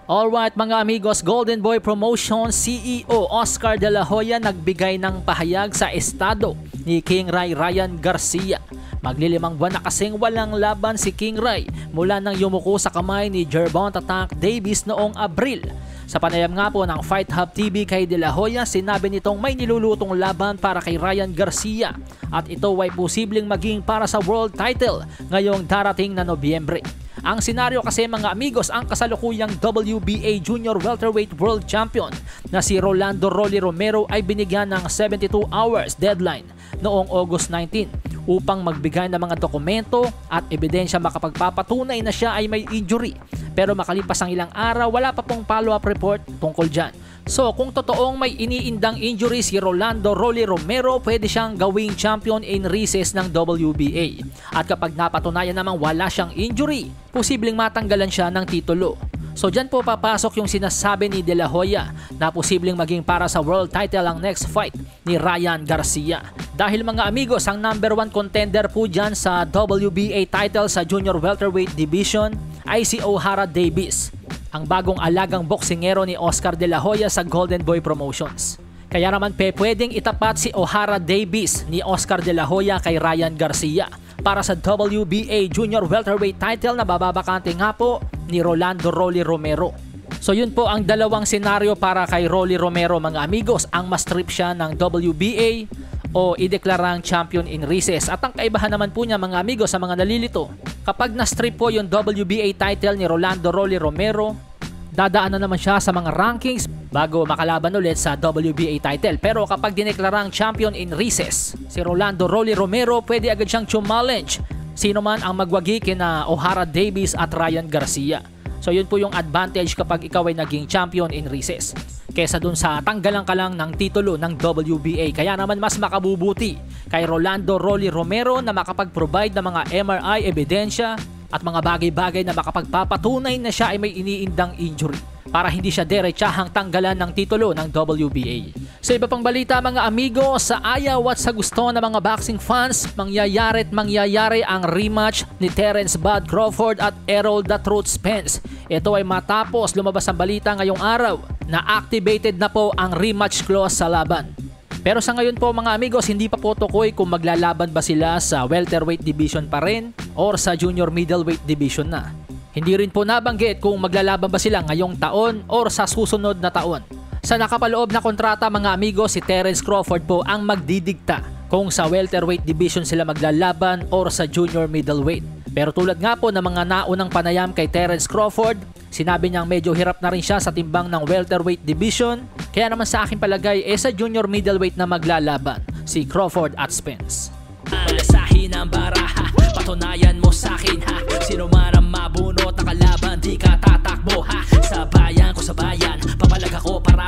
Alright mga amigos, Golden Boy Promotions CEO Oscar De La Hoya nagbigay ng pahayag sa estado ni King Ray Ryan Garcia. Maglilimang buwan na kasing walang laban si King Ray mula nang yumuko sa kamay ni Gervonta Tank Davis noong Abril. Sa panayam nga po ng Fight Hub TV kay De La Hoya, sinabi nitong may nilulutong laban para kay Ryan Garcia at ito ay posibleng maging para sa world title ngayong darating na Nobyembre. Ang senaryo kasi mga amigos, ang kasalukuyang WBA Junior Welterweight World Champion na si Rolando Rolly Romero ay binigyan ng 72 hours deadline noong August 19 upang magbigay ng mga dokumento at ebidensya makapagpapatunay na siya ay may injury. Pero makalipas ang ilang araw, wala pa pong follow-up report tungkol dyan. So kung totoong may iniindang injury si Rolando Rolly Romero, pwede siyang gawing champion in recess ng WBA. At kapag napatunayan namang wala siyang injury, posibleng matanggalan siya ng titulo. So dyan po papasok yung sinasabi ni De La Hoya na posibleng maging para sa world title ang next fight ni Ryan Garcia. Dahil mga amigos, ang number 1 contender po dyan sa WBA title sa Junior Welterweight Division ay si Ohara Davies, ang bagong alagang boksingero ni Oscar De La Hoya sa Golden Boy Promotions. Kaya naman pwedeng itapat si Ohara Davies ni Oscar De La Hoya kay Ryan Garcia para sa WBA Junior Welterweight title na bababakante nga po ni Rolando Rolly Romero. So yun po ang dalawang senaryo para kay Rolly Romero mga amigos, ang ma-strip siya ng WBA o ideklarang champion in recess. At ang kaibahan naman po niya mga amigos sa mga nalilito, kapag na-strip po yung WBA title ni Rolando Rolly Romero, dadaan na naman siya sa mga rankings bago makalaban ulit sa WBA title. Pero kapag dineklarang champion in recess si Rolando Rolly Romero, pwede agad siyang challenge sino man ang magwagi kina Ohara Davies at Ryan Garcia. So yun po yung advantage kapag ikaw ay naging champion in recess kesa dun sa tanggalan ka lang ng titulo ng WBA. Kaya naman mas makabubuti kay Rolando Rolly Romero na makapag-provide ng mga MRI ebidensya at mga bagay-bagay na makapagpapatunay na siya ay may iniindang injury para hindi siya diretsahang tanggalan ng titulo ng WBA. Sa iba pang balita mga amigo, sa ayaw at sa gusto ng mga boxing fans, mangyayari ang rematch ni Terence Bud Crawford at Errol The Truth Spence. Ito ay matapos lumabas ang balita ngayong araw na activated na po ang rematch clause sa laban. Pero sa ngayon po mga amigos, hindi pa po tukoy kung maglalaban ba sila sa welterweight division pa rin or sa junior middleweight division na. Hindi rin po nabanggit kung maglalaban ba sila ngayong taon or sa susunod na taon. Sa nakapaloob na kontrata mga amigos, si Terence Crawford po ang magdidikta kung sa welterweight division sila maglalaban or sa junior middleweight. Pero tulad nga po ng mga naunang panayam kay Terence Crawford, sinabi niyang medyo hirap na rin siya sa timbang ng welterweight division. Kaya naman sa akin palagay sa junior middleweight na maglalaban si Crawford at Spence. Palasahin ang baraha, patunayan mo sa akin ha. Sino man ang mabunot na kalaban, di ka tatakbo ha. Sa bayan ko sa bayan, papalag ako para